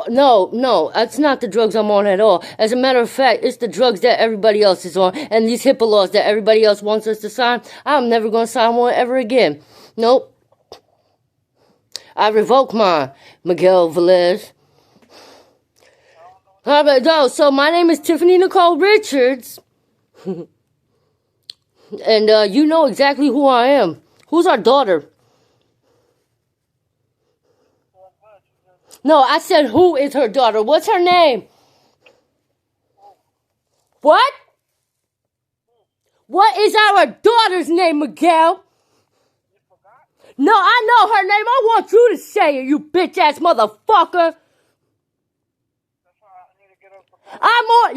No, that's not the drugs I'm on at all. As a matter of fact, it's the drugs that everybody else is on, and these HIPAA laws that everybody else wants us to sign. I'm never gonna sign one ever again. Nope. I revoke mine, Miguel Velez. All right, no, so my name is Tiffany Nicole Richards, and you know exactly who I am. Who's our daughter? No, I said who is her daughter? What's her name? What? What is our daughter's name, Miguel? No, I know her name. I want you to say it, you bitch ass motherfucker. I'm on.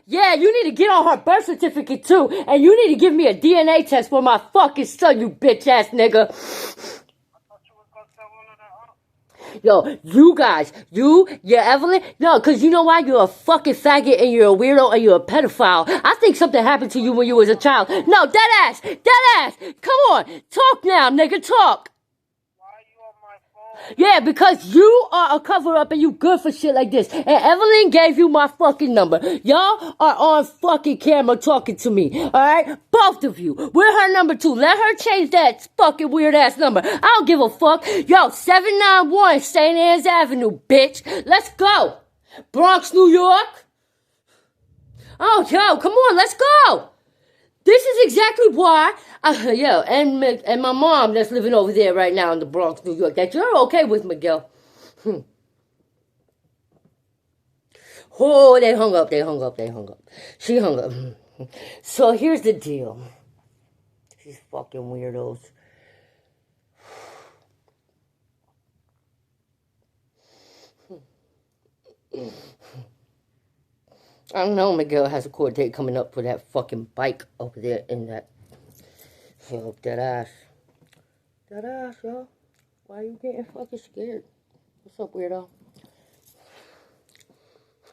Yeah, you need to get on her birth certificate too. And you need to give me a DNA test for my fucking son, you bitch ass nigga. Yo, you guys, Evelyn, no, cause you know why? You're a fucking faggot and you're a weirdo and you're a pedophile. I think something happened to you when you was a child. No, dead ass. Come on, talk now, nigga, talk. Yeah, because you are a cover-up and you good for shit like this. And Evelyn gave you my fucking number. Y'all are on fucking camera talking to me. Alright? Both of you. We're her number 2. Let her change that fucking weird-ass number. I don't give a fuck. Yo, 791 St. Anne's Avenue, bitch. Let's go. Bronx, New York. Oh, yo, come on, let's go. This is exactly why, and my mom that's living over there right now in the Bronx, New York, that you're okay with, Miguel. Oh, they hung up. She hung up. So here's the deal. These fucking weirdos. I don't know, Miguel has a court date coming up for that fucking bike over there in that, dead ass. Dead ass, yo. Why are you getting fucking scared? What's up, weirdo?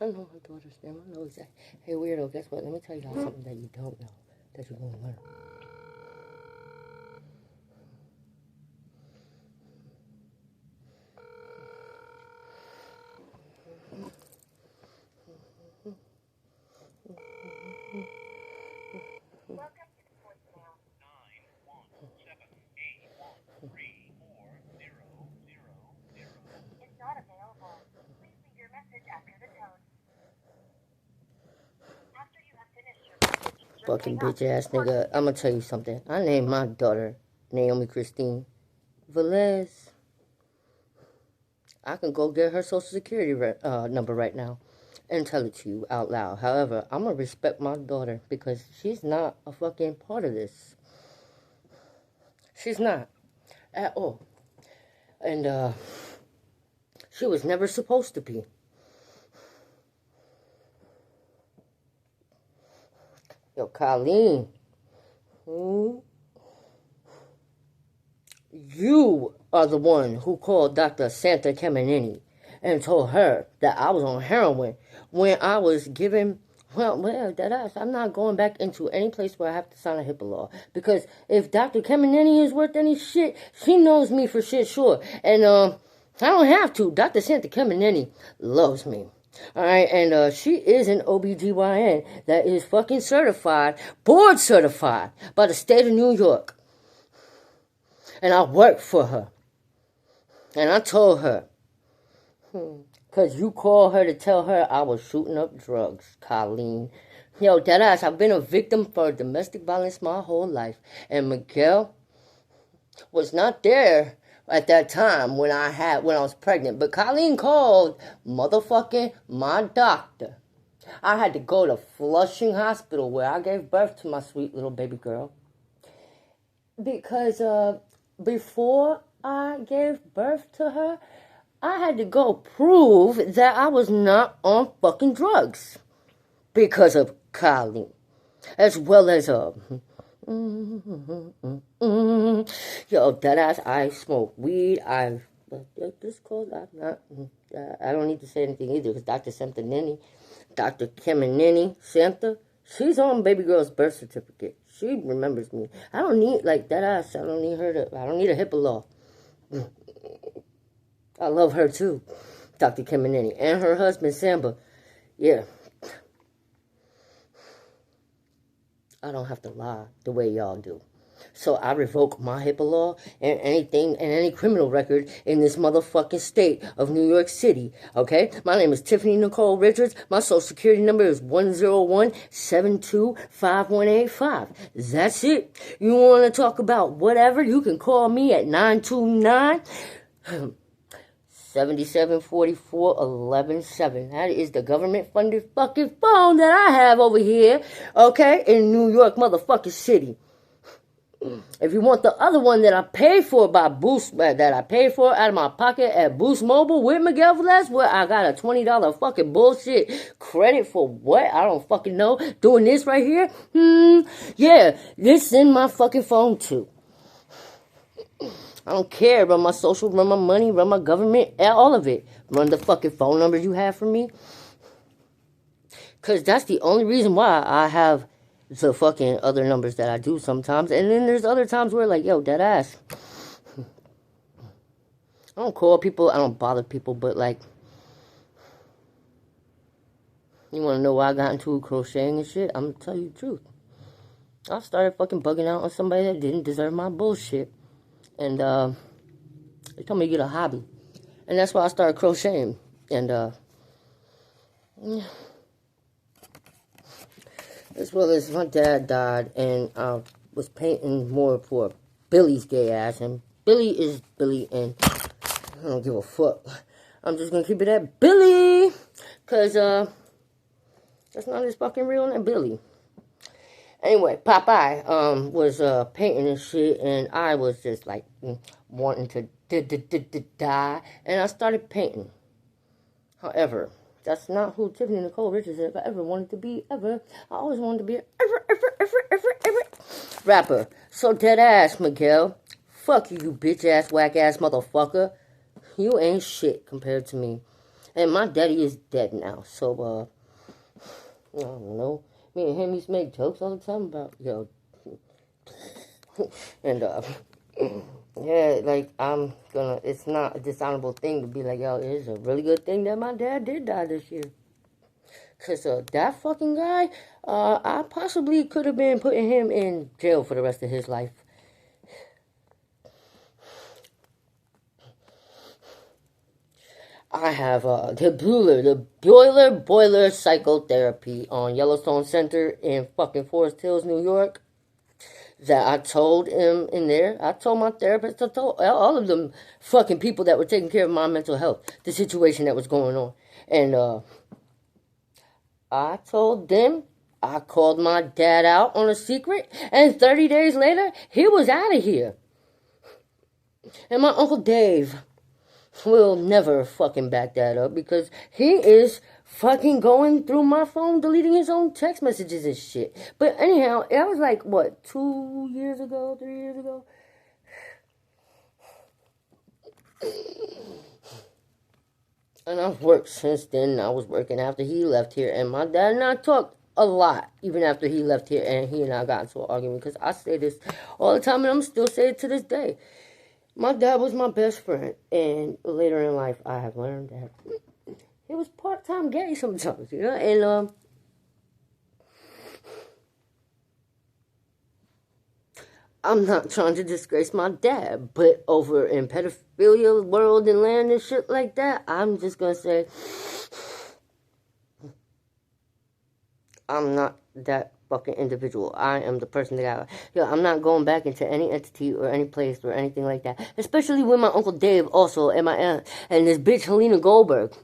I know her daughter's name. I know exactly. Hey, weirdo, guess what? Let me tell you something that you don't know, that you're going to learn. Fucking bitch ass nigga. I'm gonna tell you something. I named my daughter Naomi Christine Velez. I can go get her social security number right now and tell it to you out loud. However, I'm gonna respect my daughter because she's not a fucking part of this. She's not at all. And she was never supposed to be. Yo, Colleen, you are the one who called Dr. Santa Caminini and told her that I was on heroin when I was given, I'm not going back into any place where I have to sign a HIPAA law. Because if Dr. Caminini is worth any shit, she knows me for shit sure. And I don't have to. Dr. Santa Caminini loves me. Alright, and she is an OBGYN that is fucking certified, board certified by the state of New York. And I work for her. And I told her, because you called her to tell her I was shooting up drugs, Colleen. Yo, deadass, I've been a victim for domestic violence my whole life. And Miguel was not there at that time when I was pregnant. But Colleen called motherfucking my doctor. I had to go to Flushing Hospital where I gave birth to my sweet little baby girl. Because before I gave birth to her, I had to go prove that I was not on fucking drugs. Because of Colleen. As well as yo, that ass, I smoke weed, this called, I don't need to say anything either, because Dr. Caminini, Santa, she's on baby girl's birth certificate. She remembers me. I don't need, like, that ass, I don't need a HIPAA law. I love her, too. Dr. Kemenini, and her husband, Samba. Yeah. I don't have to lie the way y'all do. So I revoke my HIPAA law and anything and any criminal record in this motherfucking state of New York City. Okay? My name is Tiffany Nicole Richards. My social security number is 101-725185. That's it. You want to talk about whatever, you can call me at 929 7744-117. That is the government-funded fucking phone that I have over here, okay, in New York motherfucking city. If you want the other one that I paid for by Boost, that I paid for out of my pocket at Boost Mobile with Miguel Velez, where I got a $20 fucking bullshit credit for what? I don't fucking know. Doing this right here? Yeah, this in my fucking phone too. I don't care. Run my social, run my money, run my government, all of it. Run the fucking phone numbers you have for me. Because that's the only reason why I have the fucking other numbers that I do sometimes. And then there's other times where like, yo, dead ass. I don't call people. I don't bother people. But like, you want to know why I got into crocheting and shit? I'm going to tell you the truth. I started fucking bugging out on somebody that didn't deserve my bullshit. And they told me to get a hobby. And that's why I started crocheting. And as well as my dad died, and I was painting more for Billy's gay ass. And Billy is Billy, and I don't give a fuck. I'm just gonna keep it at Billy, cause that's not his fucking real name, Billy. Anyway, Popeye was painting and shit, and I was just like wanting to die, and I started painting. However, that's not who Tiffany Nicole Richards is, if I ever wanted to be, ever. I always wanted to be ever rapper. So dead ass, Miguel. Fuck you, bitch ass, whack ass motherfucker. You ain't shit compared to me. And my daddy is dead now, so I don't know. Me and him used to make jokes all the time about, yo. And, yeah, like, it's not a dishonorable thing to be like, yo, it's a really good thing that my dad did die this year. Because that fucking guy, I possibly could have been putting him in jail for the rest of his life. I have the boiler psychotherapy on Yellowstone Center in fucking Forest Hills, New York. That I told him in there. I told my therapist, I told all of them fucking people that were taking care of my mental health, the situation that was going on. And I told them, I called my dad out on a secret, and 30 days later, he was out of here. And my Uncle Dave will never fucking back that up, because he is fucking going through my phone, deleting his own text messages and shit. But anyhow, that was like, what, 3 years ago? And I've worked since then. I was working after he left here, and my dad and I talked a lot, even after he left here, and he and I got into an argument, because I say this all the time, and I'm still saying it to this day. My dad was my best friend, and later in life, I have learned that he was part-time gay sometimes, you know, and, I'm not trying to disgrace my dad, but over in pedophilia world and land and shit like that, I'm just gonna say, I'm not that fucking individual. I am the person that I'm not going back into any entity or any place or anything like that. Especially with my Uncle Dave also, and my aunt, and this bitch Helena Goldberg.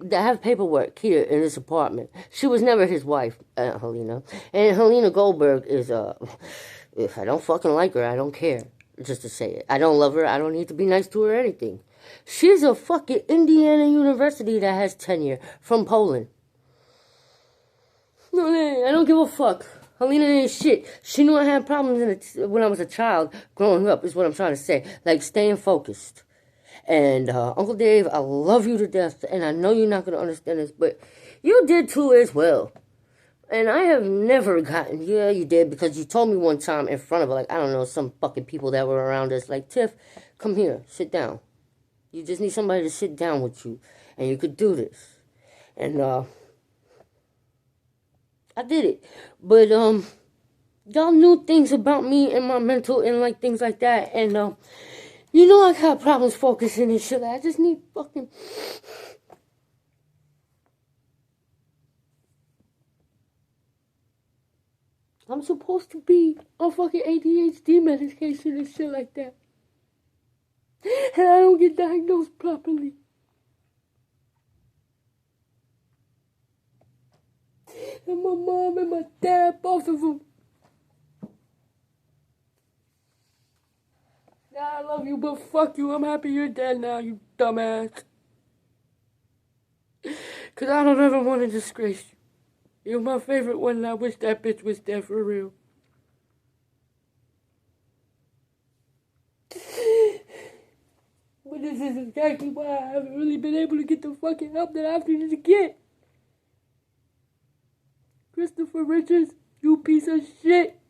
That have paperwork here in this apartment. She was never his wife, Aunt Helena. And Helena Goldberg is, if I don't fucking like her, I don't care. Just to say it. I don't love her. I don't need to be nice to her or anything. She's a fucking Indiana University that has tenure from Poland. No, I don't give a fuck. Helena ain't shit. She knew I had problems when I was a child growing up, is what I'm trying to say. Like, staying focused. And Uncle Dave, I love you to death, and I know you're not going to understand this, but you did too as well. And I have never gotten, yeah, you did, because you told me one time in front of, like, I don't know, some fucking people that were around us, like, Tiff, come here, sit down. You just need somebody to sit down with you, and you could do this. And I did it. But y'all knew things about me and my mental and like things like that. And you know I got problems focusing and shit. I just need fucking. I'm supposed to be on fucking ADHD medication and shit like that. And I don't get diagnosed properly. And my mom and my dad, both of them. Nah, I love you, but fuck you. I'm happy you're dead now, you dumbass. Cause I don't ever want to disgrace you. You're my favorite one, and I wish that bitch was dead for real. But this is exactly why I haven't really been able to get the fucking help that I've needed to get. Christopher Richards, you piece of shit.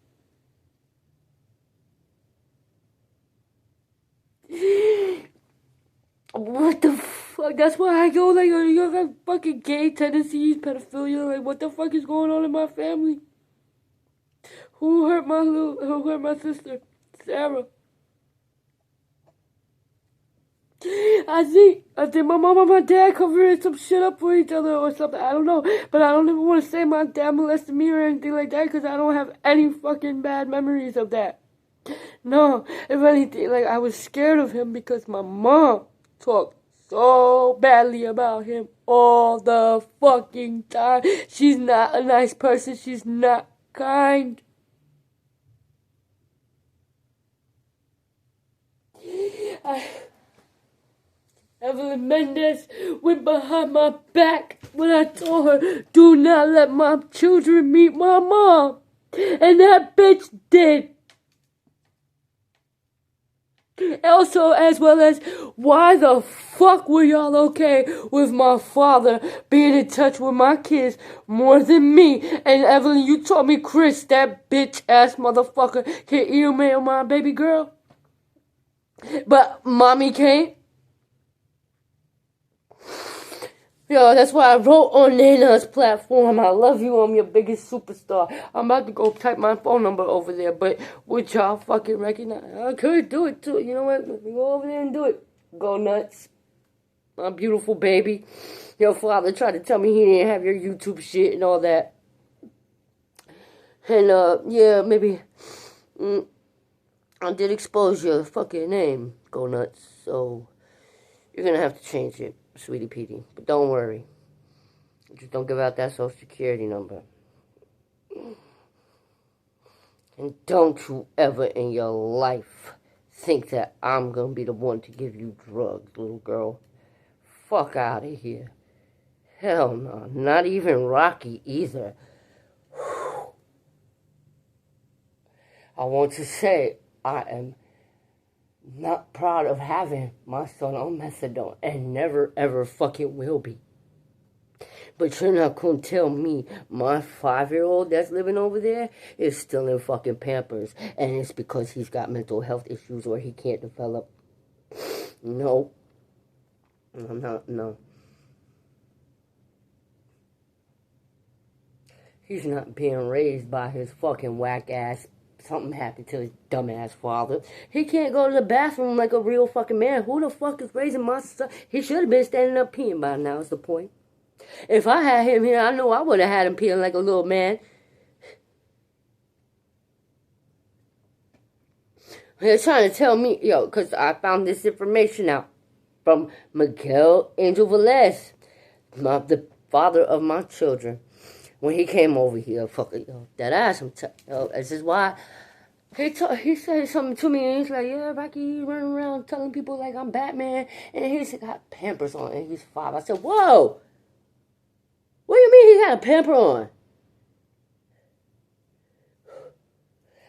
What the fuck? That's why I go like, you got fucking gay tendencies, pedophilia. Like, what the fuck is going on in my family? Who hurt my sister? Sarah. I think my mom and my dad covering some shit up for each other or something. I don't know. But I don't even want to say my dad molested me or anything like that because I don't have any fucking bad memories of that. No, if anything, like, I was scared of him because my mom talked so badly about him all the fucking time. She's not a nice person. She's not kind. Evelyn Mendez went behind my back when I told her, do not let my children meet my mom. And that bitch did. Also, as well as, why the fuck were y'all okay with my father being in touch with my kids more than me? And Evelyn, you told me Chris, that bitch ass motherfucker, can email my baby girl? But mommy can't? Yo, that's why I wrote on Nana's platform, I love you, I'm your biggest superstar. I'm about to go type my phone number over there, but would y'all fucking recognize? I could do it too. You know what? Let me go over there and do it. Go nuts. My beautiful baby. Your father tried to tell me he didn't have your YouTube shit and all that. And, yeah, maybe I did expose your fucking name, Go Nuts, so you're gonna have to change it, sweetie Petey. But don't worry. Just don't give out that social security number. And don't you ever in your life think that I'm gonna be the one to give you drugs, little girl. Fuck out of here. Hell no. Not even Rocky either. I want to say I am not proud of having my son on methadone and never ever fucking will be. But you're not gonna tell me my 5-year-old that's living over there is still in fucking Pampers and it's because he's got mental health issues or he can't develop. No. I'm not, no. He's not being raised by his fucking whack ass. Something happened to his dumbass father. He can't go to the bathroom like a real fucking man. Who the fuck is raising my son? He should have been standing up peeing by now, is the point. If I had him here, I know I would have had him peeing like a little man. They're trying to tell me, yo, because I found this information out from Miguel Angel Velez, the father of my children. When he came over here, fucking, yo, that ass, this is why he said something to me, and he's like, yeah, Rocky, you running around telling people like I'm Batman, and he's got Pampers on, and he's 5. I said, whoa, what do you mean he got a pamper on?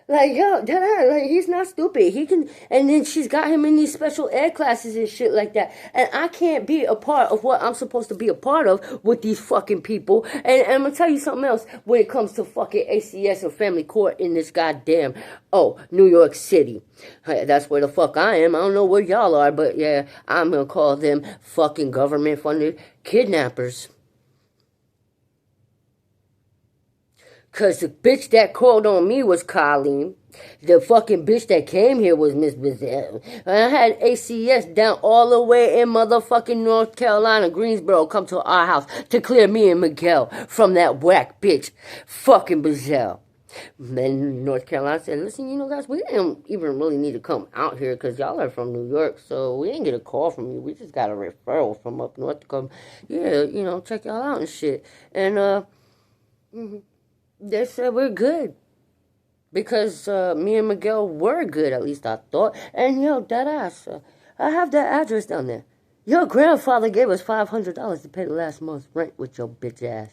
Like, yo, like, he's not stupid. He can, and then she's got him in these special ed classes and shit like that. And I can't be a part of what I'm supposed to be a part of with these fucking people. And I'm gonna tell you something else when it comes to fucking ACS and family court in this goddamn, New York City. That's where the fuck I am. I don't know where y'all are, but yeah, I'm gonna call them fucking government funded kidnappers. Because the bitch that called on me was Colleen. The fucking bitch that came here was Miss Bizarre. I had ACS down all the way in motherfucking North Carolina, Greensboro, come to our house to clear me and Miguel from that whack bitch, fucking Bizarre. Then North Carolina said, listen, guys, we didn't even really need to come out here because y'all are from New York, so we didn't get a call from you. We just got a referral from up north to come, check y'all out and shit. And, they said we're good. Because me and Miguel were good, at least I thought. And, deadass, I have that address down there. Your grandfather gave us $500 to pay the last month's rent with your bitch ass.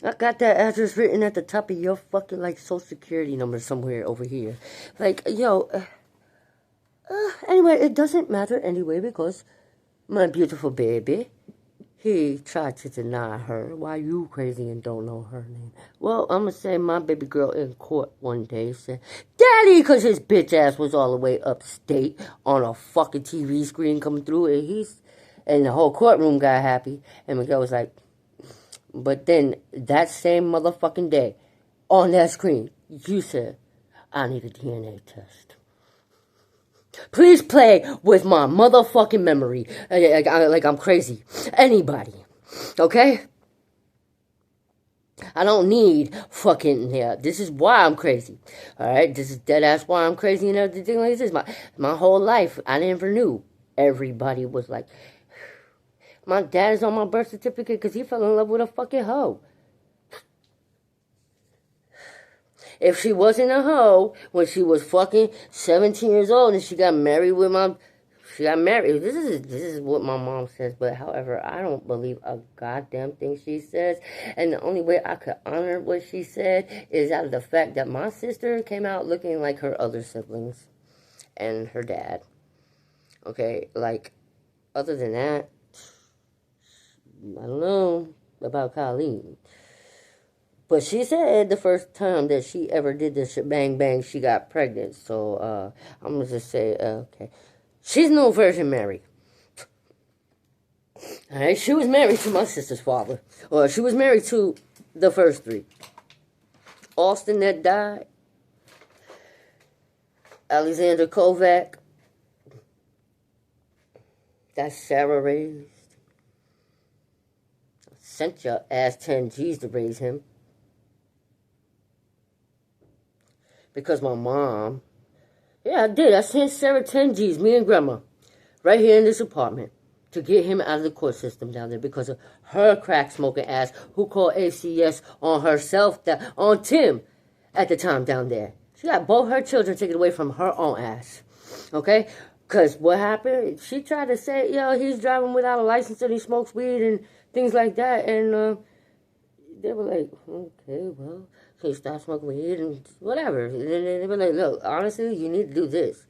I got that address written at the top of your fucking, Social Security number somewhere over here. Anyway, it doesn't matter anyway because my beautiful baby, he tried to deny her. Why you crazy and don't know her name? Well, I'm going to say my baby girl in court one day said, Daddy, because his bitch ass was all the way upstate on a fucking TV screen coming through. And the whole courtroom got happy. And Miguel was like, but then that same motherfucking day, on that screen, you said, I need a DNA test. Please play with my motherfucking memory like I'm crazy. Anybody. Okay? I don't need fucking, this is why I'm crazy. Alright? This is dead ass why I'm crazy and everything like this. My whole life, I never knew. Everybody was like, my dad is on my birth certificate because he fell in love with a fucking hoe. If she wasn't a hoe when she was fucking 17 years old and she got married she got married. This is what my mom says, but however, I don't believe a goddamn thing she says. And the only way I could honor what she said is out of the fact that my sister came out looking like her other siblings and her dad. Okay, other than that, I don't know about Colleen. But she said the first time that she ever did this bang bang, she got pregnant. So I'm going to just say, okay. She's no Virgin Mary. All right, she was married to my sister's father. Or she was married to the first three. Austin that died. Alexander Kovac. That's Sarah raised. Sent your ass 10 G's to raise him. Because my mom, I did. I sent Sarah 10 G's, me and Grandma, right here in this apartment to get him out of the court system down there because of her crack-smoking ass who called ACS on herself, on Tim at the time down there. She got both her children taken away from her own ass, okay? Because what happened, she tried to say, he's driving without a license and he smokes weed and things like that, and they were like, okay, well, okay, stop smoking weed and whatever. And then they were like, look, honestly, you need to do this.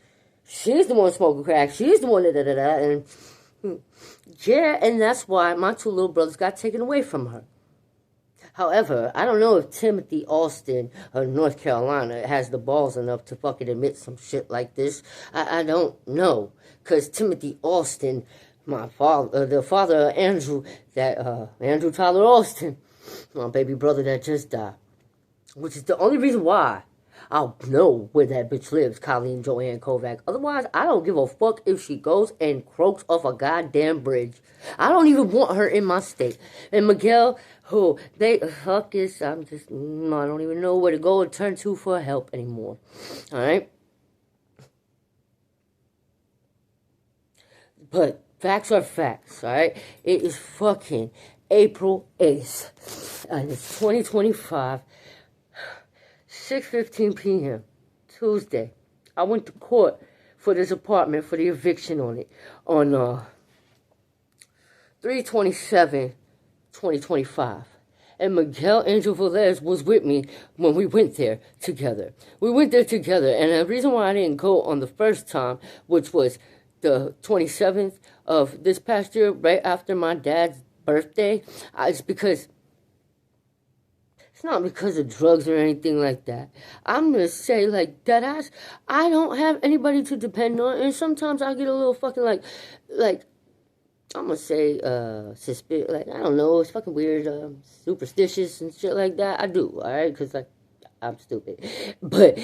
She's the one smoking crack. She's the one and and that's why my two little brothers got taken away from her. However, I don't know if Timothy Austin of North Carolina has the balls enough to fucking admit some shit like this. I don't know. Because Timothy Austin, my father, the father of Andrew, Andrew Tyler Austin, my baby brother that just died. Which is the only reason why I'll know where that bitch lives, Colleen Joanne Kovac. Otherwise, I don't give a fuck if she goes and croaks off a goddamn bridge. I don't even want her in my state. And Miguel, fuck this, I don't even know where to go and turn to for help anymore. Alright? But facts are facts, alright? It is fucking April 8th. And it's 2025. 6:15 p.m. Tuesday. I went to court for this apartment for the eviction on it on 3/27/2025. and Miguel Angel Velez was with me when we went there together. We went there together, and the reason why I didn't go on the first time, which was the 27th of this past year, right after my dad's birthday, is because it's not because of drugs or anything like that. I'm gonna say, like, that I don't have anybody to depend on, and sometimes I get a little fucking like, I'm gonna say, like, I don't know, it's fucking weird, superstitious and shit like that. I do, alright? Because, like, I'm stupid. But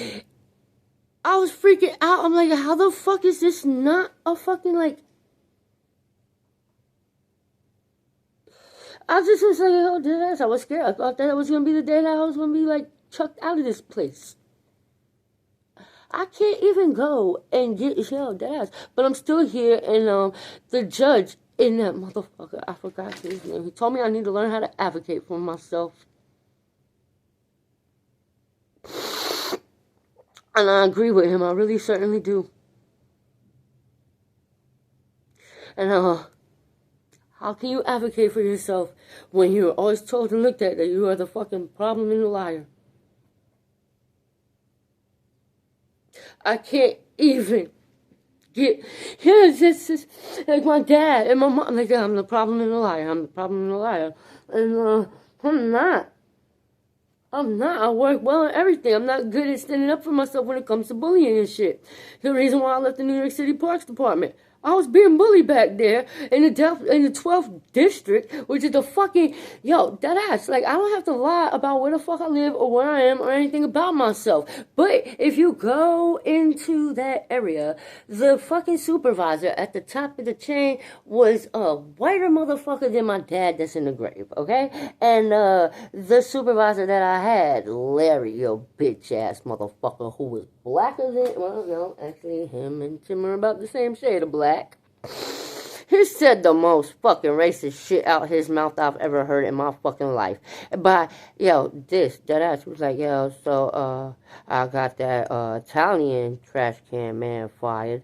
I was freaking out. I'm like, how the fuck is this not a fucking, like, I just was like, oh, deadass, I was scared. I thought that it was gonna be the day that I was gonna be, like, chucked out of this place. I can't even go and get deadass. But I'm still here, and, the judge in that motherfucker, I forgot his name. He told me I need to learn how to advocate for myself. And I agree with him. I really certainly do. And, how can you advocate for yourself when you're always told and looked at that you are the fucking problem and the liar? I can't even get, it's like my dad and my mom, like, I'm the problem and the liar, I'm the problem and the liar. And, I'm not. I work well at everything. I'm not good at standing up for myself when it comes to bullying and shit. The reason why I left the New York City Parks Department. I was being bullied back there in the 12th district, which is the fucking, that ass. Like, I don't have to lie about where the fuck I live or where I am or anything about myself. But if you go into that area, the fucking supervisor at the top of the chain was a whiter motherfucker than my dad that's in the grave, okay? And the supervisor that I had, Larry, bitch ass motherfucker, who was blacker than, well, no, actually, him and Tim are about the same shade of black. He said the most fucking racist shit out his mouth I've ever heard in my fucking life. But, that ass was like, so, I got that, Italian trash can man fired.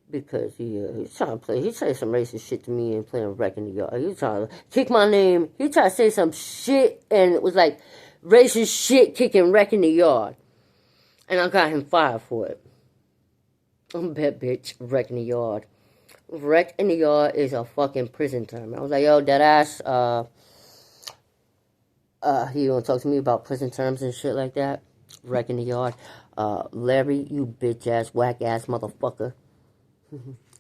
Because he's trying to play, he said some racist shit to me and playing wreck in the yard. He was trying to kick my name. He tried to say some shit, and it was like racist shit kicking wreck in the yard. And I got him fired for it. I'm a bad bitch. Wreck in the yard. Wreck in the yard is a fucking prison term. I was like, that ass, he gonna talk to me about prison terms and shit like that? Wreck in the yard. Larry, you bitch ass, whack ass motherfucker.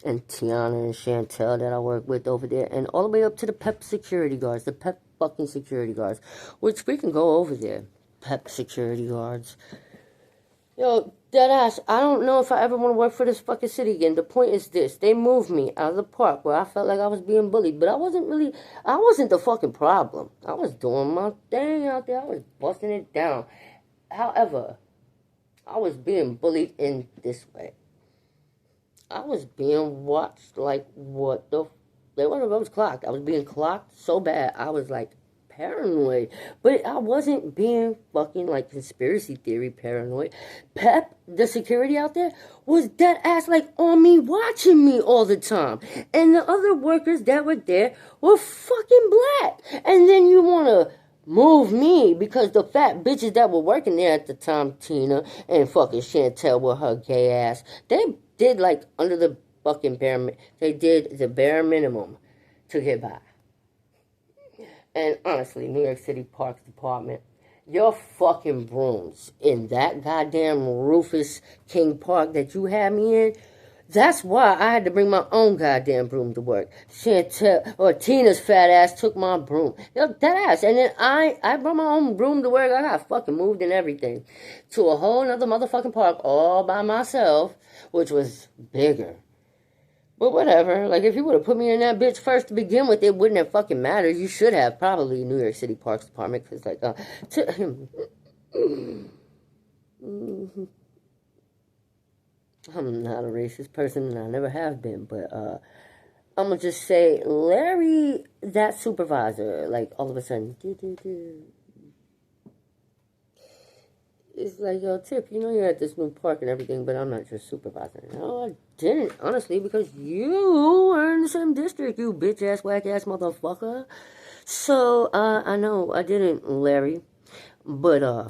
And Tiana and Chantel that I work with over there. And all the way up to the PEP security guards. The PEP fucking security guards. Which we can go over there. PEP security guards. Deadass, I don't know if I ever want to work for this fucking city again. The point is this. They moved me out of the park where I felt like I was being bullied. But I wasn't the fucking problem. I was doing my thing out there. I was busting it down. However, I was being bullied in this way. I was being watched like what the... I was clocked. I was being clocked so bad. I was like paranoid. But I wasn't being fucking like conspiracy theory paranoid. Pep, the security out there, was dead ass like on me, watching me all the time. And the other workers that were there were fucking black. And then you want to move me because the fat bitches that were working there at the time, Tina and fucking Chantel with her gay ass, they did like under the fucking they did the bare minimum to get by. And honestly, New York City Parks Department, your fucking brooms in that goddamn Rufus King Park that you had me in, that's why I had to bring my own goddamn broom to work. Chantel, or Tina's fat ass took my broom. That ass. And then I brought my own broom to work. I got fucking moved and everything to a whole nother motherfucking park all by myself, which was bigger. But whatever. Like, if you would have put me in that bitch first to begin with, it wouldn't have fucking mattered. You should have, probably, New York City Parks Department. Because, like, I'm not a racist person, and I never have been. But, I'm going to just say, Larry, that supervisor, like, all of a sudden, it's like, Tip, you're at this new park and everything, but I'm not your supervisor. No, I didn't, honestly, because you are in the same district, you bitch-ass, whack-ass motherfucker. So, I know I didn't Larry, but, I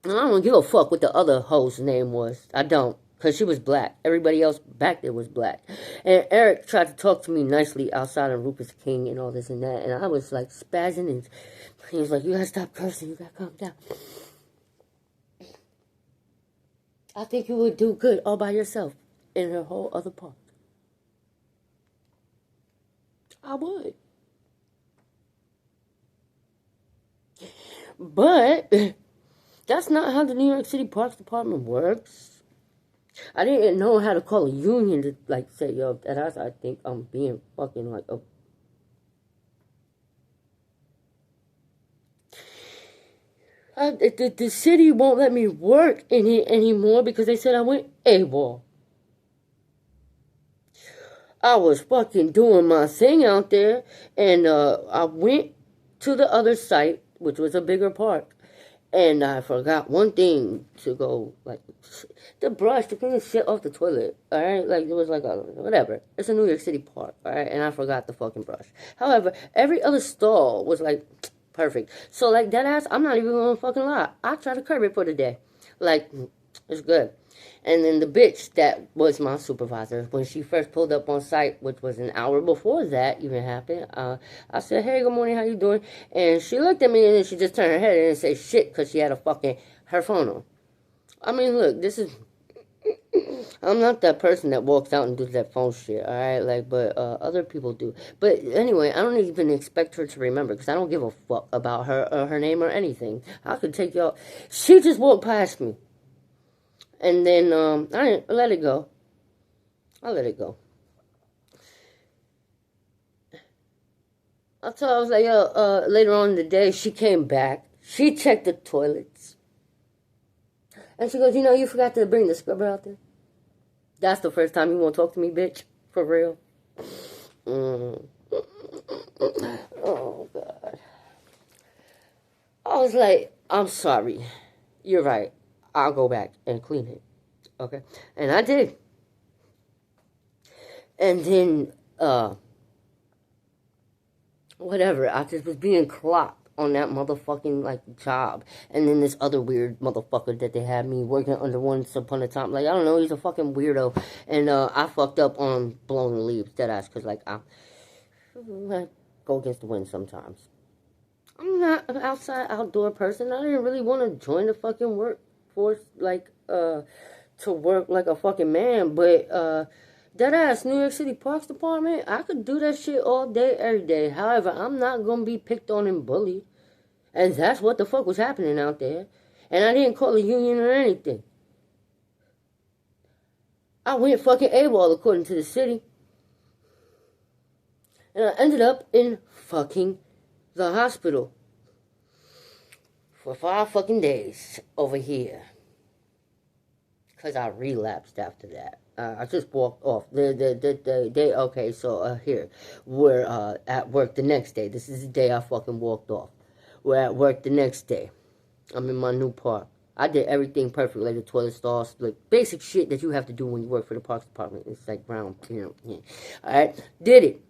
don't give a fuck what the other hoe's name was. I don't. Because she was black. Everybody else back there was black. And Eric tried to talk to me nicely outside of Rupert's King and all this and that. And I was like spazzing. And he was like, you gotta stop cursing. You gotta calm down. I think you would do good all by yourself in her whole other part. I would. But that's not how the New York City Parks Department works. I didn't know how to call a union to, like, say, yo, that I think I'm being fucking, like, a... The city won't let me work in here anymore because they said I went AWOL. I was fucking doing my thing out there, and I went to the other site, which was a bigger park, and I forgot one thing to go, like, the brush to clean the shit off the toilet, alright? Like, it was like a, whatever. It's a New York City park, alright? And I forgot the fucking brush. However, every other stall was, like, perfect. So, like, that ass, I'm not even gonna fucking lie. I tried to curb it for the day. Like, it's good. And then the bitch that was my supervisor, when she first pulled up on site, which was an hour before that even happened, I said, hey, good morning, how you doing? And she looked at me and then she just turned her head and didn't say shit because she had her phone on. I mean, look, I'm not that person that walks out and does that phone shit, alright? Like, but other people do. But anyway, I don't even expect her to remember because I don't give a fuck about her or her name or anything. I could take y'all. She just walked past me. And then, I didn't let it go. I let it go. I was like, yo, later on in the day, she came back. She checked the toilets. And she goes, you know, you forgot to bring the scrubber out there. That's the first time you want to talk to me, bitch. For real. Oh, God. I was like, I'm sorry. You're right. I'll go back and clean it. Okay? And I did. And then, whatever. I just was being clocked on that motherfucking, like, job. And then this other weird motherfucker that they had me working under once upon a time. Like, I don't know, he's a fucking weirdo. And, I fucked up on blowing the leaves, deadass, because, like, I go against the wind sometimes. I'm not an outdoor person. I didn't really want to join the fucking workforce, like, to work like a fucking man. But, deadass, New York City Parks Department, I could do that shit all day, every day. However, I'm not gonna be picked on and bullied. And that's what the fuck was happening out there. And I didn't call a union or anything. I went fucking AWOL according to the city. And I ended up in fucking the hospital for 5 fucking days over here. Because I relapsed after that. I just walked off. Okay, so here. We're at work the next day. This is the day I fucking walked off. We're at work the next day. I'm in my new park. I did everything perfect, like the toilet stalls, like basic shit that you have to do when you work for the parks department. It's like brown, you know. Alright, did it.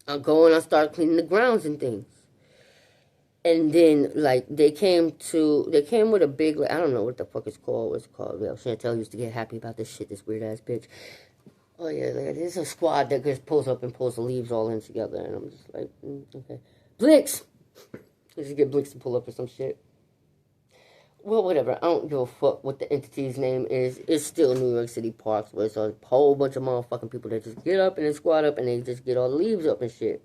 I go and I start cleaning the grounds and things. And then, like, they came with a big, like, I don't know what the fuck it's called. What's it called? Yo, Chantel used to get happy about this shit, this weird-ass bitch. Oh, yeah, there's a squad that just pulls up and pulls the leaves all in together. And I'm just like, okay. Blix! You should get Blix to pull up or some shit. Well, whatever. I don't give a fuck what the entity's name is. It's still New York City Parks, where it's a whole bunch of motherfucking people that just get up and they squat up and they just get all the leaves up and shit.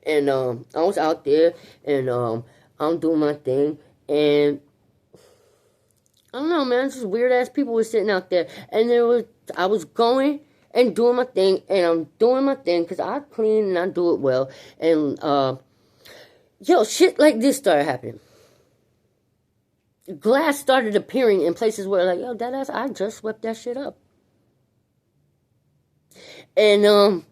And, I was out there, and, I'm doing my thing, and, I don't know, man, just weird-ass people were sitting out there, and I was going and doing my thing, and I'm doing my thing, because I clean and I do it well, and, yo, shit like this started happening. Glass started appearing in places where, like, yo, I just swept that shit up. And,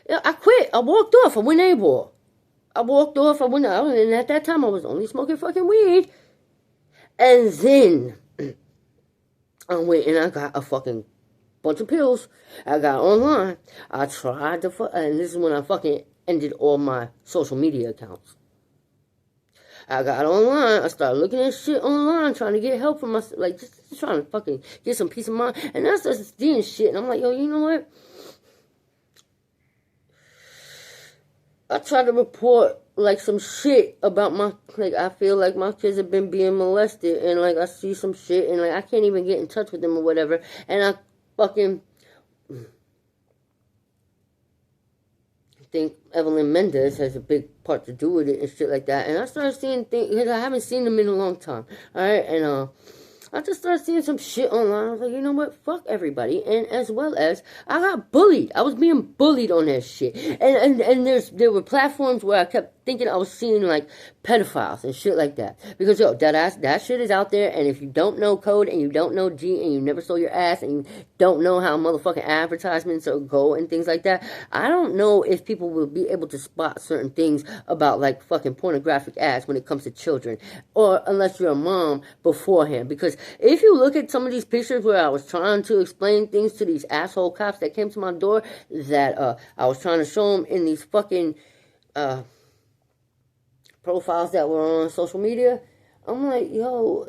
I quit. I walked off. I went AWOL. I walked off. I went out. And at that time, I was only smoking fucking weed. And then I went and I got a fucking bunch of pills. I got online. I tried to, and this is when I fucking ended all my social media accounts. I got online. I started looking at shit online, trying to get help for myself, like just trying to fucking get some peace of mind. And I started seeing shit, and I'm like, yo, you know what? I tried to report like some shit about my, like I feel like my kids have been being molested, and like I see some shit, and like I can't even get in touch with them or whatever, and I fucking think Evelyn Mendez has a big part to do with it and shit like that. And I started seeing things because I haven't seen them in a long time. All right, and I just started seeing some shit online. I was like, you know what? Fuck everybody. And as well as I got bullied. I was being bullied on that shit. And there were platforms where I kept thinking I was seeing like pedophiles and shit like that. Because yo, that shit is out there, and if you don't know code and you don't know G and you never saw your ass and you don't know how motherfucking advertisements go and things like that, I don't know if people will be able to spot certain things about like fucking pornographic ads when it comes to children, or unless you're a mom beforehand. Because if you look at some of these pictures where I was trying to explain things to these asshole cops that came to my door, that I was trying to show them in these fucking profiles that were on social media, I'm like, yo,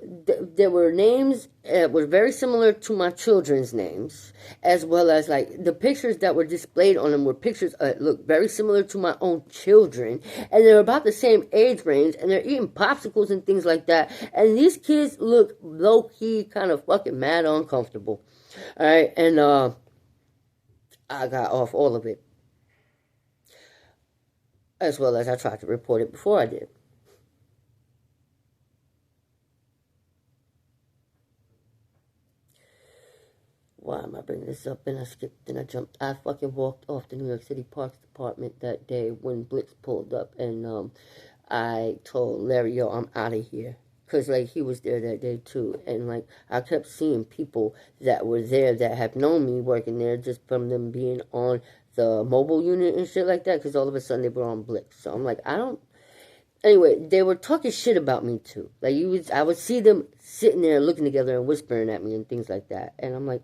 there were names that were very similar to my children's names, as well as like the pictures that were displayed on them were pictures that look very similar to my own children, and they're about the same age range, and they're eating popsicles and things like that, and these kids look low-key kind of fucking mad uncomfortable. All right, and I got off all of it, as well as I tried to report it before I did. Why am I bringing this up? And I skipped and I jumped. I fucking walked off the New York City Parks Department that day when Blitz pulled up, and I told Larry, yo, I'm out of here. Because, like, he was there that day, too. And, like, I kept seeing people that were there that have known me working there just from them being on the mobile unit and shit like that. Because all of a sudden they were on Blitz. So I'm like, I don't... Anyway, they were talking shit about me, too. Like, I would see them sitting there looking together and whispering at me and things like that. And I'm like...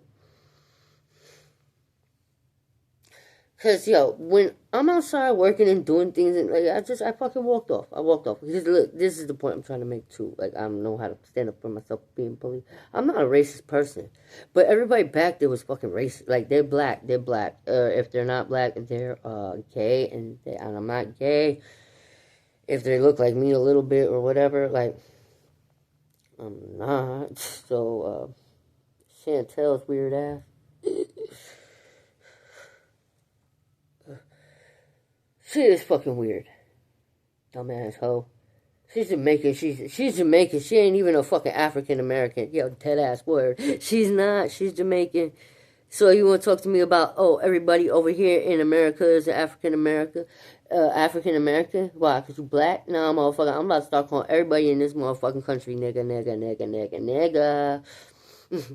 Because, yo, when I'm outside working and doing things, and like, I fucking walked off. I walked off. Because, look, this is the point I'm trying to make, too. Like, I don't know how to stand up for myself being bullied. I'm not a racist person. But everybody back there was fucking racist. Like, they're black. They're black. If they're not black, they're gay. And I'm not gay. If they look like me a little bit or whatever, like, I'm not. So, Chantel's weird ass. She is fucking weird. Dumbass hoe. She's Jamaican. She's Jamaican. She ain't even a fucking African American. Yo, dead ass word. She's not. She's Jamaican. So you want to talk to me about, oh, everybody over here in America is African American? Why? Because you black? Nah, motherfucker. I'm about to start calling everybody in this motherfucking country nigga, nigga, nigga, nigga, nigga.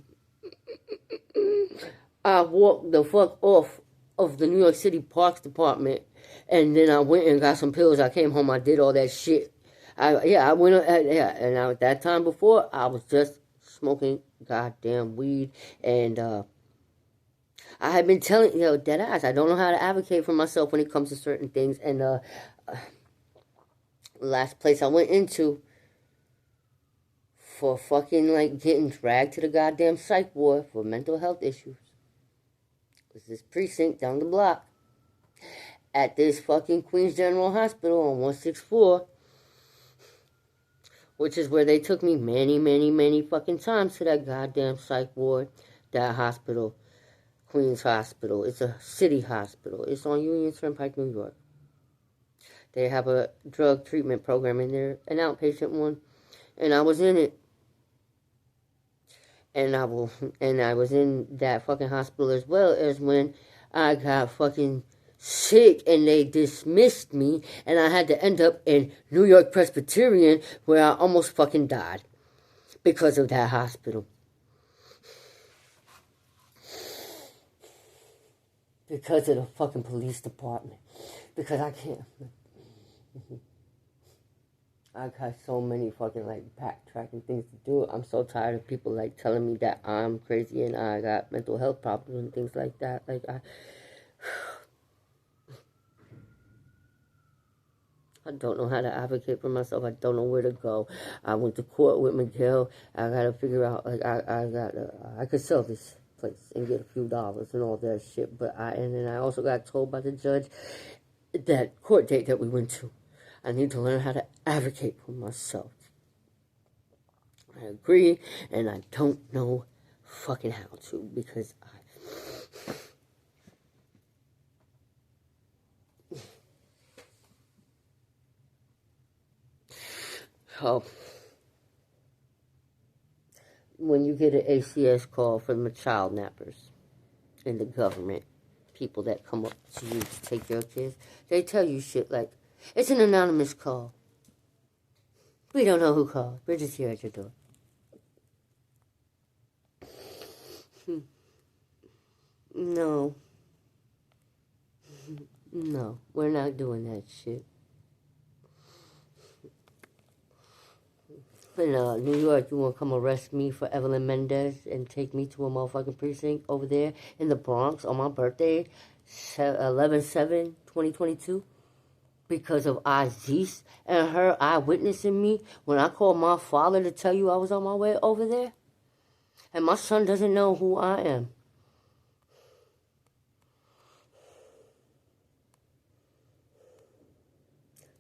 I walked the fuck off of the New York City Parks Department, and then I went and got some pills. I came home, I did all that shit. I went, and at that time before, I was just smoking goddamn weed, and I had been telling, you know, dead ass, I don't know how to advocate for myself when it comes to certain things, and last place I went into for fucking, like, getting dragged to the goddamn psych ward for mental health issues was this precinct down the block at this fucking Queens General Hospital on 164, which is where they took me many fucking times to that goddamn psych ward, that hospital, Queens Hospital. It's a city hospital. It's on Union Turnpike, New York. They have a drug treatment program in there, an outpatient one, and I was in it. And I was in that fucking hospital as well as when I got fucking sick and they dismissed me, and I had to end up in New York Presbyterian where I almost fucking died because of that hospital. Because of the fucking police department. Because I can't. I got so many fucking, like, backtracking things to do. I'm so tired of people, like, telling me that I'm crazy and I got mental health problems and things like that. Like, I don't know how to advocate for myself. I don't know where to go. I went to court with Miguel. I gotta figure out, like, I could sell this place and get a few dollars and all that shit. But and then I also got told by the judge that court date that we went to, I need to learn how to advocate for myself. I agree, and I don't know fucking how to, because when you get an ACS call from the child nappers in the government, people that come up to you to take your kids, they tell you shit like, it's an anonymous call. We don't know who called. We're just here at your door. No. No, we're not doing that shit. In New York, you want to come arrest me for Evelyn Mendez and take me to a motherfucking precinct over there in the Bronx on my birthday, 11/7/2022, because of Aziz and her eyewitnessing me when I called my father to tell you I was on my way over there? And my son doesn't know who I am.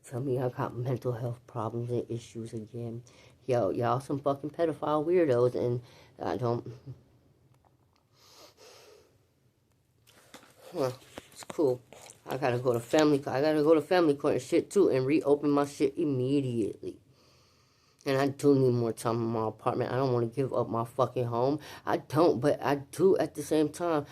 Tell me I got mental health problems and issues again. Yo, y'all some fucking pedophile weirdos, and I don't... Well, it's cool. I gotta go to family court and shit too, and reopen my shit immediately. And I do need more time in my apartment. I don't want to give up my fucking home. I don't, but I do at the same time.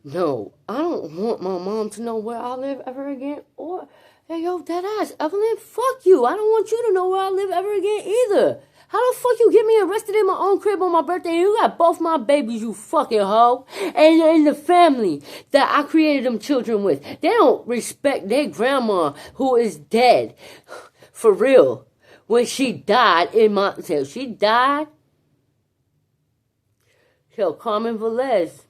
No, I don't want my mom to know where I live ever again. Or, hey, yo, that ass, Evelyn, fuck you. I don't want you to know where I live ever again either. How the fuck you get me arrested in my own crib on my birthday and you got both my babies, you fucking hoe? And the family that I created them children with, they don't respect their grandma who is dead. For real. When she died she died. Yo, Carmen Velez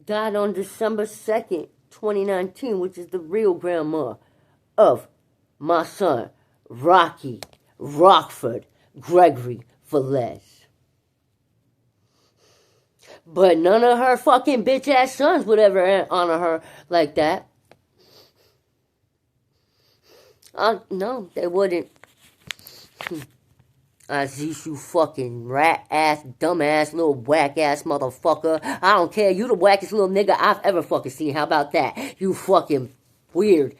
died on December 2nd, 2019, which is the real grandma of my son, Rocky Rockford Gregory Velez. But none of her fucking bitch ass sons would ever honor her like that. No, they wouldn't. Aziz, you fucking rat ass, dumb ass, little whack ass motherfucker. I don't care. You the wackest little nigga I've ever fucking seen. How about that? You fucking weird.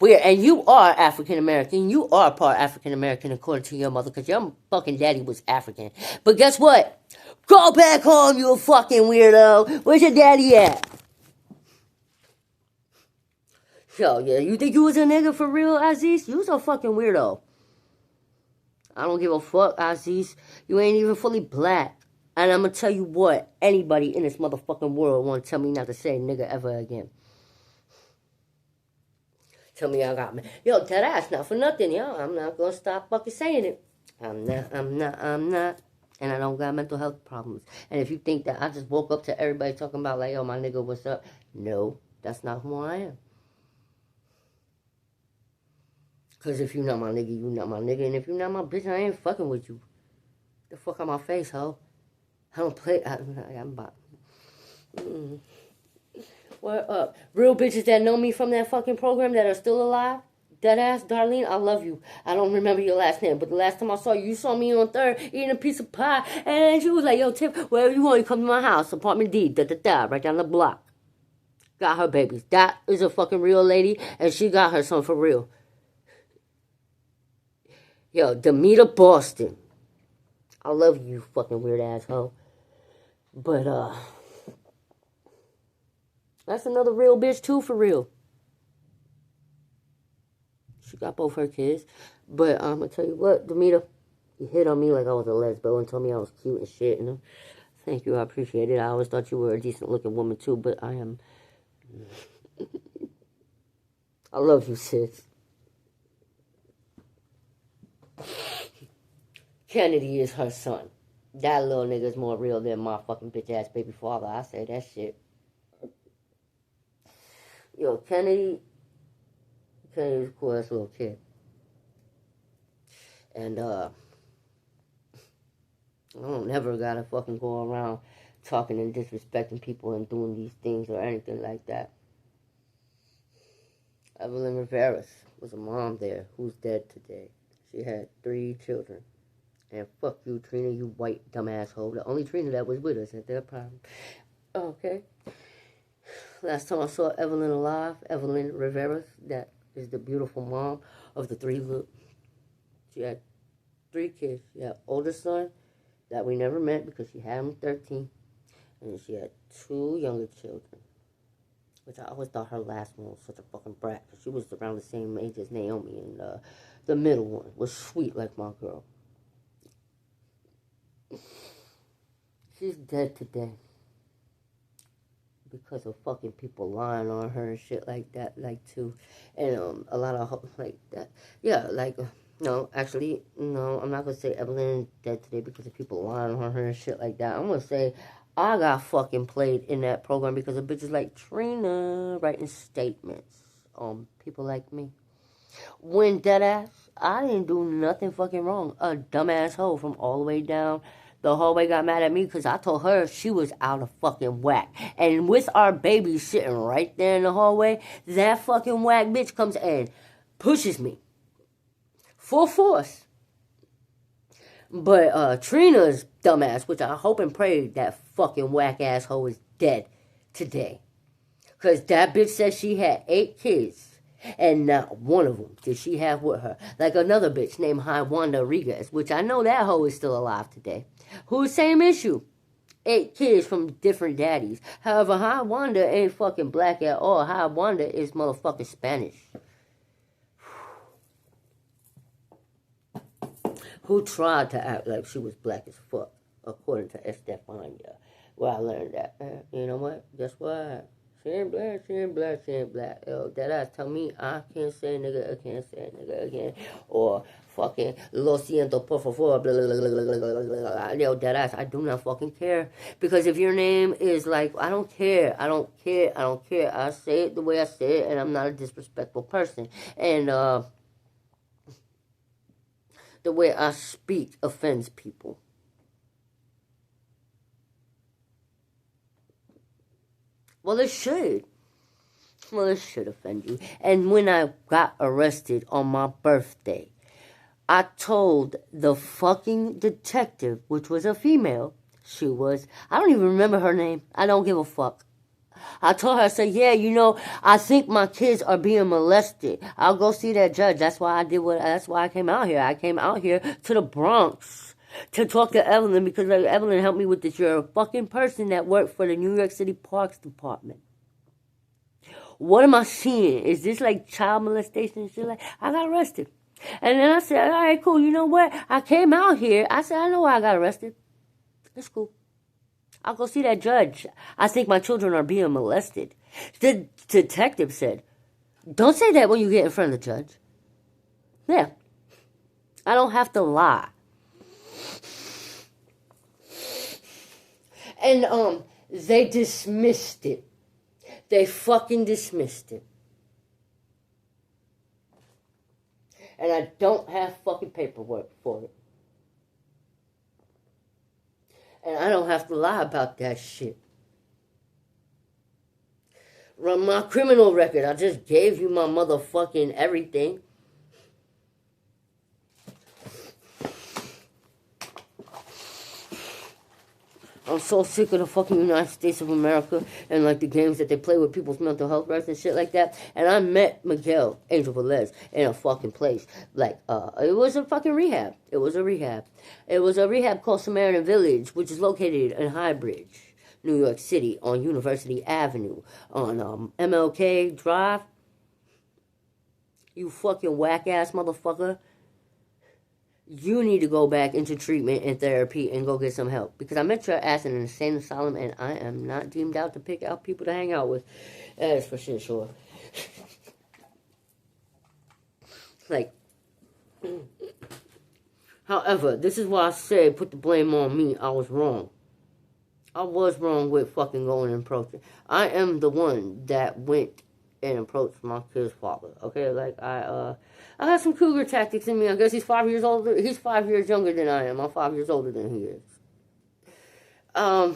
And you are African American. You are part African American according to your mother, because your fucking daddy was African. But guess what? Go back home, you fucking weirdo. Where's your daddy at? Yo, yeah, you think you was a nigga for real, Aziz? You was a fucking weirdo. I don't give a fuck, Aziz. You ain't even fully black. And I'm gonna tell you what, anybody in this motherfucking world wanna tell me not to say nigga ever again. Tell me I got me. Yo, that ass, not for nothing, yo. I'm not gonna stop fucking saying it. I'm not. And I don't got mental health problems. And if you think that I just woke up to everybody talking about, like, yo, my nigga, what's up? No, that's not who I am. Because if you're not my nigga, you not my nigga. And if you're not my bitch, I ain't fucking with you. The fuck out my face, ho. I don't play. I'm about. What up? Real bitches that know me from that fucking program that are still alive? Deadass, Darlene, I love you. I don't remember your last name, but the last time I saw you, you saw me on 3rd eating a piece of pie. And she was like, yo, Tiff, wherever you want, you come to my house. Apartment D, right down the block. Got her babies. That is a fucking real lady, and she got her son for real. Yo, Demeter Boston. I love you, fucking weird asshole. But, that's another real bitch, too, for real. She got both her kids. But, I'm gonna tell you what, Demeter, you hit on me like I was a lesbo and told me I was cute and shit. And thank you, I appreciate it. I always thought you were a decent-looking woman, too, but I am... I love you, sis. Kennedy is her son. That little nigga's more real than my fucking bitch ass baby father. I say that shit. Yo, Kennedy's a cool ass little kid. And, I don't never gotta fucking go around talking and disrespecting people and doing these things or anything like that. Evelyn Rivera was a mom there who's dead today. She had 3 children. And fuck you, Trina, you white dumb asshole. The only Trina that was with us at that problem. Okay. Last time I saw Evelyn alive, Evelyn Rivera, that is the beautiful mom of the 3 little. She had 3 kids. She had an older son that we never met because she had him at 13. And she had 2 younger children. Which I always thought her last one was such a fucking brat. Because she was around the same age as Naomi. And the middle one was sweet like my girl. She's dead today. Because of fucking people lying on her and shit like that. Like, too. And a lot of, like, that. Yeah, like... No, actually, no, I'm not going to say Evelyn is dead today because of people lying on her and shit like that. I'm going to say I got fucking played in that program because of bitches like Trina writing statements on people like me. When deadass, I didn't do nothing fucking wrong. A dumbass hoe from all the way down the hallway got mad at me because I told her she was out of fucking whack. And with our baby sitting right there in the hallway, that fucking whack bitch comes and pushes me. Full force. But Trina's dumbass, which I hope and pray that fucking whack asshole is dead today. Because that bitch said she had 8 kids. And not one of them did she have with her. Like another bitch named Wanda Rodriguez, which I know that hoe is still alive today. Who's same issue. 8 kids from different daddies. However, Wanda ain't fucking black at all. Wanda is motherfucking Spanish. Who tried to act like she was black as fuck, according to Estefania. Well, I learned that. You know what? Guess what? She ain't black, she ain't black, she ain't black. Yo, that ass tell me I can't say nigga, I can't say nigga again. Or fucking, lo siento, por favor, blah, blah, blah, blah, blah, blah, blah. Yo, that ass, I do not fucking care. Because if your name is like, I don't care. I say it the way I say it, and I'm not a disrespectful person. And, the way I speak offends people. Well, it should. Well, it should offend you. And when I got arrested on my birthday, I told the fucking detective, which was a female, I don't even remember her name. I don't give a fuck. I told her, I said, yeah, you know, I think my kids are being molested. I'll go see that judge. That's why I came out here. I came out here to the Bronx to talk to Evelyn because Evelyn helped me with this. You're a fucking person that worked for the New York City Parks Department. What am I seeing? Is this like child molestation and shit? Like, I got arrested. And then I said, all right, cool. You know what? I came out here. I said, I know why I got arrested. It's cool. I'll go see that judge. I think my children are being molested. The detective said, don't say that when you get in front of the judge. Yeah. I don't have to lie. And, they dismissed it. They fucking dismissed it. And I don't have fucking paperwork for it. And I don't have to lie about that shit. Run my criminal record. I just gave you my motherfucking everything. I'm so sick of the fucking United States of America and like the games that they play with people's mental health rights and shit like that. And I met Miguel Angel Velez in a fucking place. Like, it was a fucking rehab. It was a rehab called Samaritan Village, which is located in High Bridge, New York City, on University Avenue, on MLK Drive. You fucking whack-ass motherfucker. You need to go back into treatment and therapy and go get some help. Because I met your ass in an insane asylum and I am not deemed out to pick out people to hang out with. That is for shit sure. Like, However, this is why I said put the blame on me. I was wrong. I was wrong with fucking going and approaching. I am the one that went and approached my kid's father. Okay, like I got some cougar tactics in me. I guess he's 5 years older. He's 5 years younger than I am. I'm 5 years older than he is. I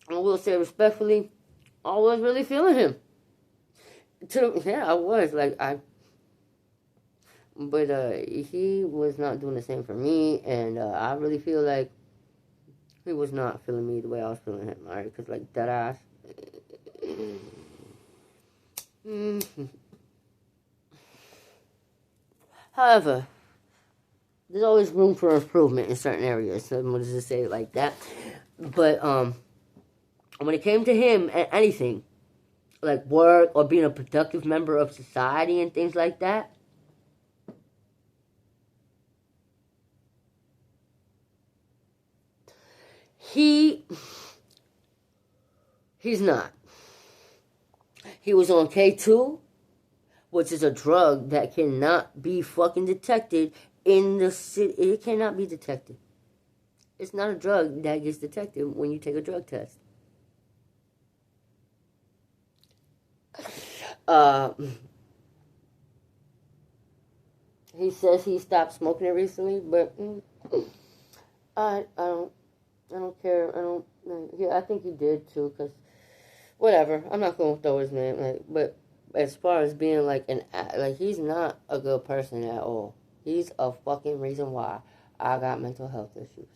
will say respectfully, I was really feeling him. Yeah, I was but he was not doing the same for me, and I really feel like he was not feeling me the way I was feeling him. All right, because like that ass. However, there's always room for improvement in certain areas. So I'm gonna just say it like that. But when it came to him and anything, like work or being a productive member of society and things like that, he's not. He was on K2, which is a drug that cannot be fucking detected in the city. It cannot be detected. It's not a drug that gets detected when you take a drug test. He says he stopped smoking it recently, but I don't care. I think he did too, cause whatever. I'm not gonna throw his name, but as far as being like he's not a good person at all. He's a fucking reason why I got mental health issues.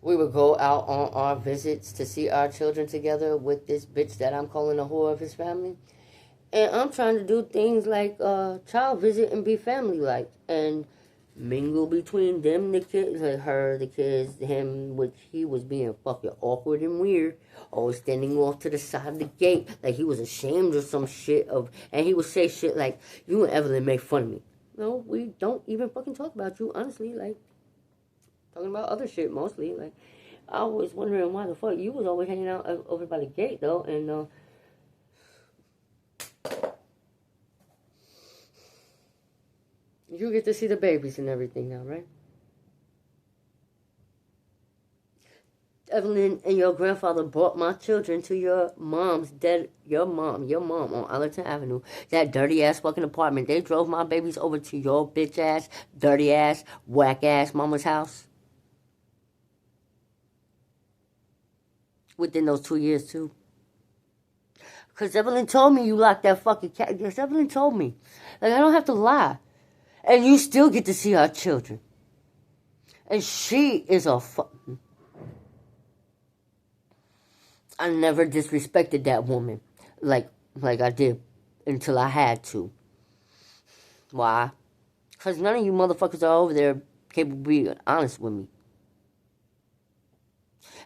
We would go out on our visits to see our children together with this bitch that I'm calling a whore of his family. And I'm trying to do things like child visit and be family-like. And mingle between them, the kids, like her, the kids, him, which he was being fucking awkward and weird. Always standing off to the side of the gate like he was ashamed or some shit and he would say shit like, you and Evelyn make fun of me. No, we don't even fucking talk about you, honestly, like, talking about other shit mostly. Like, I was wondering why the fuck you was always hanging out over by the gate though, and you get to see the babies and everything now, right? Evelyn and your grandfather brought my children to your mom on Allerton Avenue, that dirty ass fucking apartment. They drove my babies over to your bitch ass, dirty ass, whack ass mama's house. Within those 2 years too. Cause Evelyn told me you locked that fucking cat. Yes, Evelyn told me. Like, I don't have to lie. And you still get to see our children. And she is a I never disrespected that woman like I did until I had to. Why? Because none of you motherfuckers are over there capable of being honest with me.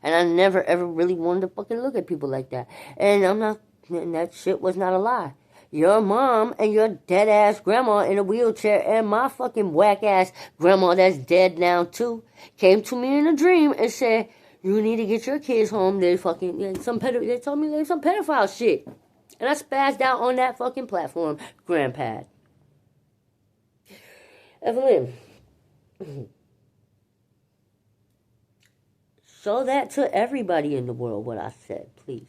And I never ever really wanted to fucking look at people like that. And that shit was not a lie. Your mom and your dead ass grandma in a wheelchair and my fucking whack ass grandma that's dead now too came to me in a dream and said, you need to get your kids home. They fucking they told me there's some pedophile shit. And I spazzed out on that fucking platform, grandpad. Evelyn, show that to everybody in the world what I said, please.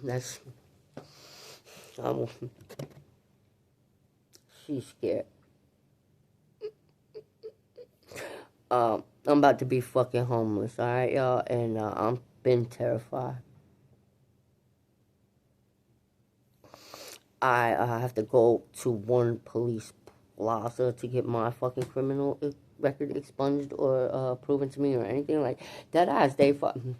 That's she's scared. I'm about to be fucking homeless, alright, y'all, and I'm been terrified. I have to go to one police plaza to get my fucking criminal record expunged or proven to me or anything like that. They fucking.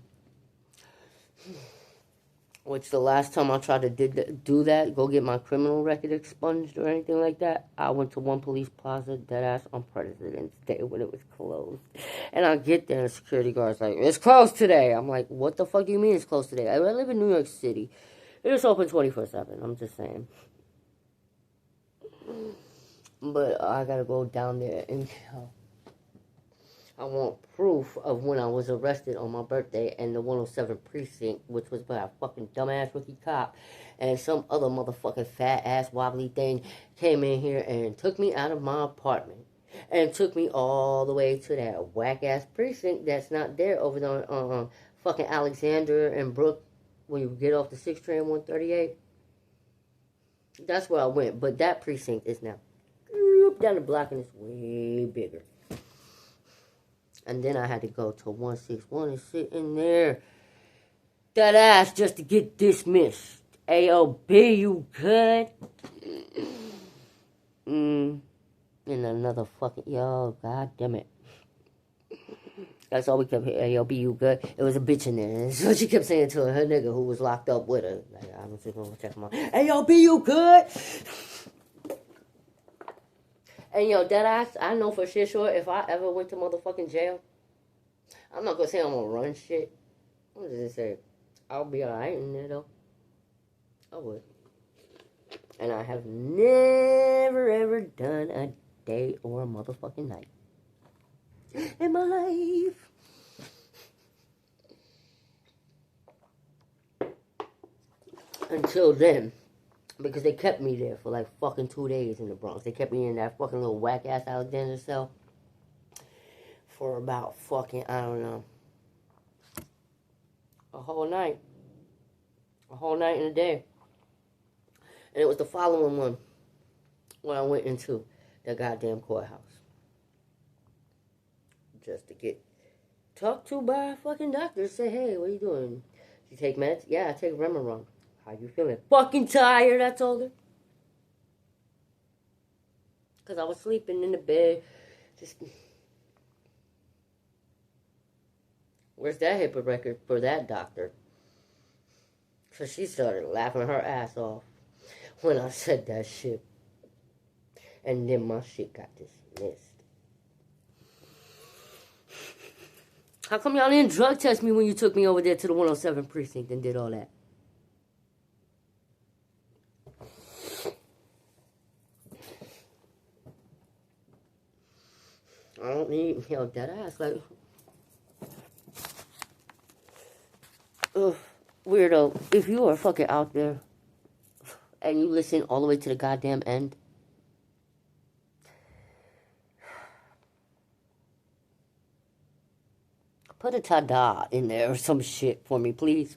Which the last time I tried to do that, go get my criminal record expunged or anything like that, I went to one police plaza, deadass, on President's Day when it was closed. And I get there and the security guard's like, it's closed today. I'm like, what the fuck do you mean it's closed today? I live in New York City. It is open 24/7, I'm just saying. But I gotta go down there and I want proof of when I was arrested on my birthday and the 107 precinct, which was by a fucking dumbass rookie cop, and some other motherfucking fat ass wobbly thing came in here and took me out of my apartment and took me all the way to that whack ass precinct that's not there over there on fucking Alexander and Brook when you get off the 6th train 138. That's where I went, but that precinct is now down the block and it's way bigger. And then I had to go to 161 and sit in there. That ass just to get dismissed. AOB, you good? In another fucking... Yo, god damn it. That's all we kept hearing. AOB, you good? It was a bitch in there. That's what she kept saying to her nigga who was locked up with her. Like, I was just gonna check him out. AOB, you good? And yo, deadass, I know for sure if I ever went to motherfucking jail, I'm not gonna say I'm gonna run shit. I'm just gonna say I'll be alright in there though. I would. And I have never ever done a day or a motherfucking night in my life. Until then. Because they kept me there for like fucking 2 days in the Bronx. They kept me in that fucking little whack ass Alexander cell for about fucking, I don't know, a whole night. A whole night and a day. And it was the following one when I went into the goddamn courthouse. Just to get talked to by a fucking doctor. Say, hey, what are you doing? You take meds? Yeah, I take Remeron. How you feeling? Fucking tired, I told her. Because I was sleeping in the bed. Just... Where's that HIPAA record for that doctor? So she started laughing her ass off when I said that shit. And then my shit got dismissed. How come y'all didn't drug test me when you took me over there to the 107 precinct and did all that? I don't need, that ass, like, ugh, weirdo, if you are fucking out there, and you listen all the way to the goddamn end, put a ta-da in there or some shit for me, please.